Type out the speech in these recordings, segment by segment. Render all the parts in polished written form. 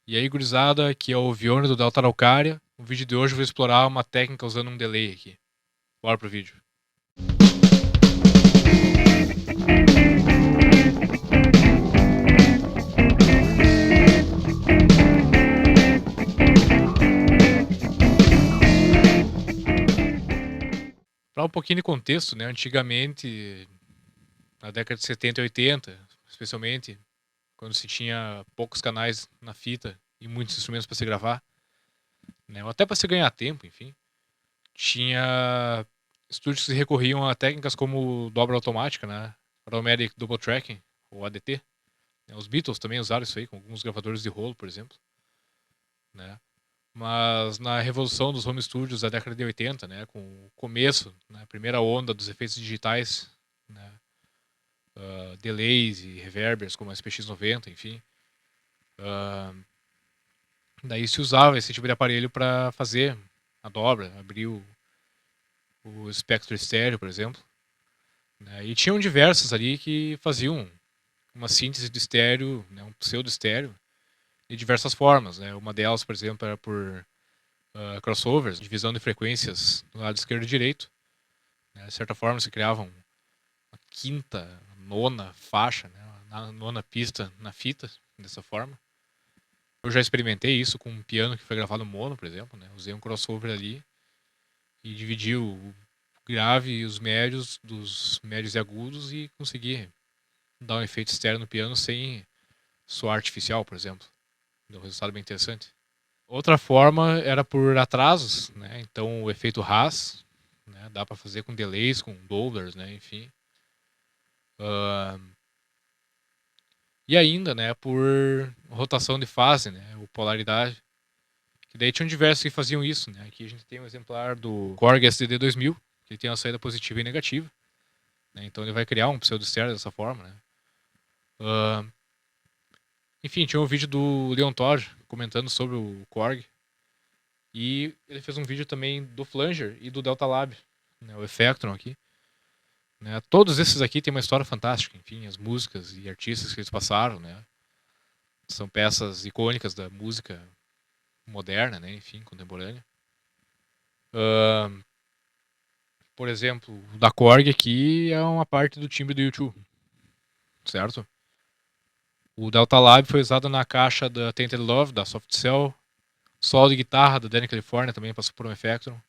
E aí, gurizada, aqui é o Vione do Delta Araucária. No vídeo de hoje eu vou explorar uma técnica usando um delay aqui. Bora pro vídeo. Para um pouquinho de contexto, né? Antigamente, na década de 70 e 80, especialmente, quando se tinha poucos canais na fita e muitos instrumentos para se gravar, né? Ou até para se ganhar tempo, enfim, tinha estúdios que recorriam a técnicas como dobra automática, né? Automatic Double Tracking, ou ADT. Os Beatles também usaram isso aí, com alguns gravadores de rolo, por exemplo, né? Mas na revolução dos home studios da década de 80, né, com o começo, né, a primeira onda dos efeitos digitais, né, delays e reverbers como a SPX90, enfim, daí se usava esse tipo de aparelho para fazer a dobra, abrir o espectro estéreo, por exemplo, né, e tinham diversos ali que faziam uma síntese de estéreo, né, um pseudo estéreo, de diversas formas, né, uma delas, por exemplo, era por crossovers, divisão de frequências do lado esquerdo e direito. Né? De certa forma, se criavam uma quinta, nona faixa, né? Na nona pista na fita, dessa forma. Eu já experimentei isso com um piano que foi gravado mono, por exemplo. Né? Usei um crossover ali e dividi o grave e os médios dos médios e agudos e consegui dar um efeito externo no piano sem soar artificial, por exemplo. Deu um resultado bem interessante. Outra forma era por atrasos, né? Então o efeito Haas, né? Dá para fazer com delays, com doublers, né? Enfim. Uh, e ainda, né? Por rotação de fase, né? Ou polaridade. Que daí tinham diversos que faziam isso, né? Aqui a gente tem um exemplar do Korg SDD 2000, que ele tem uma saída positiva e negativa. Né? Então ele vai criar um pseudo stereo dessa forma, né? Uh, enfim, tinha um vídeo do Leon Todd comentando sobre o Korg. E ele fez um vídeo também do Flanger e do Delta Lab, né, o Effectron aqui. Né, todos esses aqui têm uma história fantástica, enfim, as músicas e artistas que eles passaram, né, são peças icônicas da música moderna, né, enfim, contemporânea. Por exemplo, o da Korg aqui é uma parte do time do YouTube, certo? O Delta Lab foi usado na caixa da Tainted Love, da Soft Cell. O solo de guitarra da Danny California também passou por um Effectron.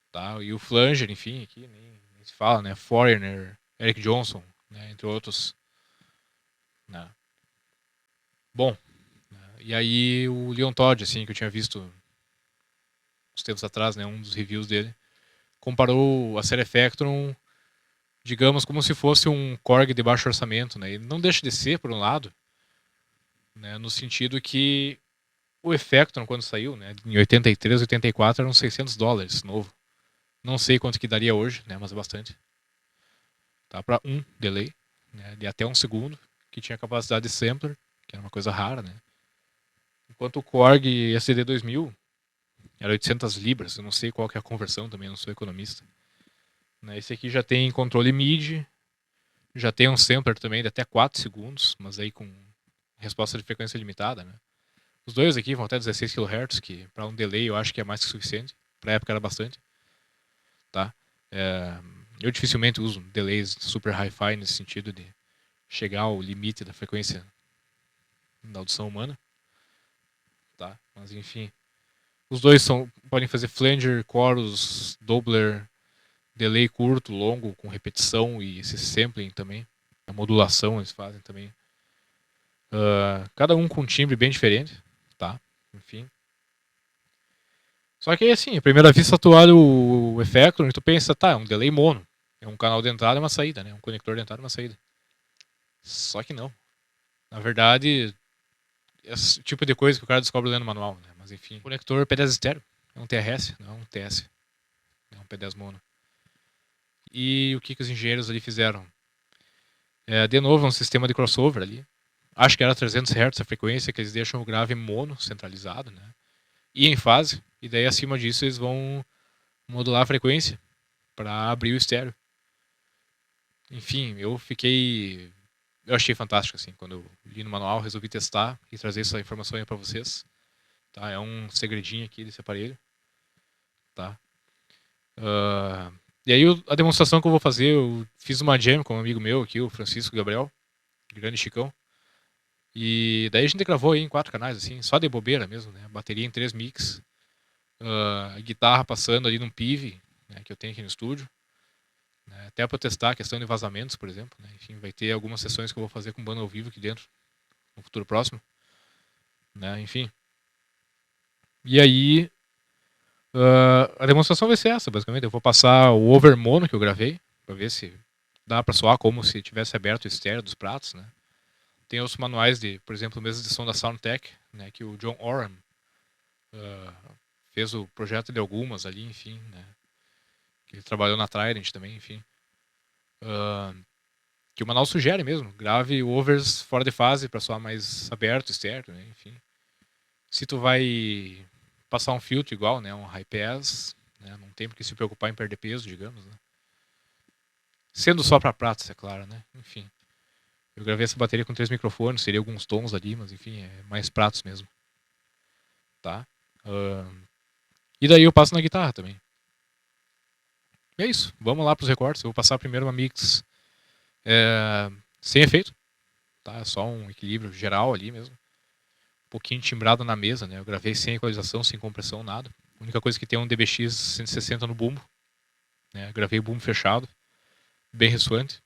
Tá? E o Flanger, enfim, aqui nem se fala, né? Foreigner, Eric Johnson, né? Entre outros. Né? Bom, né? E aí o Leon Todd, assim, que eu tinha visto uns tempos atrás, né? Um dos reviews dele, comparou a série Effectron, digamos, como se fosse um Korg de baixo orçamento, né? Ele não deixa de ser, por um lado, né? No sentido que o Effectron, quando saiu, né? Em 83, 84, eram $600 novo. Não sei quanto que daria hoje, né? Mas é bastante. Tá? Para um delay, né? De até um segundo, que tinha capacidade de sampler, que era uma coisa rara, né? Enquanto o Korg SCD 2000 era 800 libras, eu não sei qual que é a conversão também, eu não sou economista. Né? Esse aqui já tem controle MIDI, já tem um sampler também de até 4 segundos, mas aí com resposta de frequência limitada, né? Os dois aqui vão até 16 kHz, que para um delay eu acho que é mais que suficiente. Para época era bastante, tá? É, eu dificilmente uso delays super hi-fi nesse sentido de chegar ao limite da frequência da audição humana, tá? Mas enfim, os dois podem fazer flanger, chorus, doubler, delay curto, longo, com repetição e esse sampling também. A modulação eles fazem também. Cada um com um timbre bem diferente, tá? Enfim. Só que assim, à primeira vista tu olha o Effectron e tu pensa, tá, é um delay mono. É um canal de entrada e uma saída, né? Um conector de entrada e uma saída. Só que não. Na verdade, esse tipo de coisa que o cara descobre lendo o manual, né? Mas enfim, conector P10 estéreo. É um TRS, não é um TS. É um P10 mono. E o que os engenheiros ali fizeram? De novo, é um sistema de crossover ali. Acho que era 300 Hz a frequência, que eles deixam o grave mono centralizado, né? E em fase. E daí acima disso eles vão modular a frequência para abrir o estéreo. Enfim, eu fiquei eu achei fantástico, assim, quando eu li no manual, resolvi testar e trazer essa informação aí pra vocês, tá? É um segredinho aqui desse aparelho, tá? Ah, e aí a demonstração que eu vou fazer, eu fiz uma jam com um amigo meu aqui, o Francisco Gabriel, grande Chicão, e daí a gente gravou aí em 4 canais, assim, só de bobeira mesmo, né? Bateria em 3 mix, a guitarra passando ali num PIV, né, que eu tenho aqui no estúdio, né? Até para testar a questão de vazamentos, por exemplo, né? Enfim, vai ter algumas sessões que eu vou fazer com banda ao vivo aqui dentro, no futuro próximo, né? Enfim. E aí, a demonstração vai ser essa, basicamente. Eu vou passar o overmono que eu gravei, para ver se dá para soar como se tivesse aberto o estéreo dos pratos, né? Tem os manuais de, por exemplo, mesas de som da Soundtech, né? Que o John Oram ah, fez o projeto de algumas ali, enfim, né? Que ele trabalhou na Trident também, enfim. Ah, que o manual sugere mesmo. Grave overs fora de fase para soar mais aberto, estéreo, né? Enfim. Se tu vai passar um filtro igual, né? Um high pass, né? Não tem porque se preocupar em perder peso, digamos, né? Sendo só para pratos, é claro, né? Enfim. Eu gravei essa bateria com 3 microfones, seria alguns tons ali, mas enfim, é mais pratos mesmo, tá? E daí eu passo na guitarra também. E é isso, vamos lá pros recortes. Eu vou passar primeiro uma mix sem efeito, tá? É só um equilíbrio geral ali mesmo. Um pouquinho timbrado na mesa, né? Eu gravei sem equalização, sem compressão, nada. A única coisa que tem é um DBX 160 no bumbo, né? Eu gravei o bumbo fechado, bem ressoante.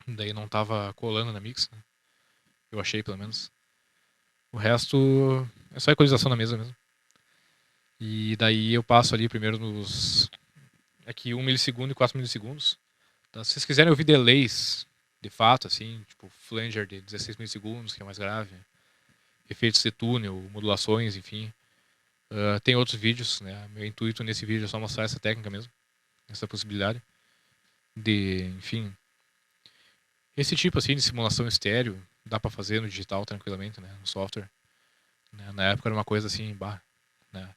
Daí não tava colando na mix, né? Eu achei pelo menos. O resto é só equalização na mesa mesmo. E daí eu passo ali primeiro nos. Aqui 1 milissegundo e 4 milissegundos. Tá? Se vocês quiserem ouvir delays, de fato, assim, tipo flanger de 16 milissegundos, que é mais grave, efeitos de túnel, modulações, enfim. Tem outros vídeos, né? Meu intuito nesse vídeo é só mostrar essa técnica mesmo, essa possibilidade de, enfim, esse tipo assim de simulação estéreo dá pra fazer no digital tranquilamente, né? No software. Né? Na época era uma coisa assim, bah, né?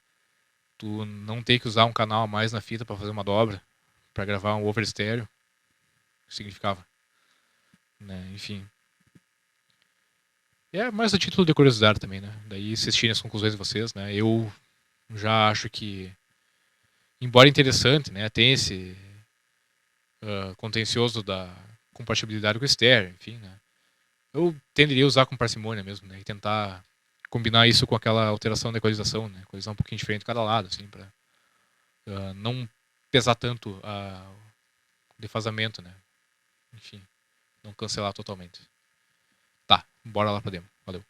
Tu não ter que usar um canal a mais na fita pra fazer uma dobra, pra gravar um over estéreo, significava, né? Enfim. É mais a título de curiosidade também, né? Daí assistirem as conclusões de vocês, né? Eu já acho que, embora interessante, né? Tem esse contencioso da compatibilidade com o estéreo, enfim, né? Eu tenderia a usar com parcimônia mesmo, né? E tentar combinar isso com aquela alteração da equalização, né? Equalizar um pouquinho diferente de cada lado, assim, pra não pesar tanto o defasamento, né? Enfim, não cancelar totalmente. Tá, bora lá pra demo. Valeu.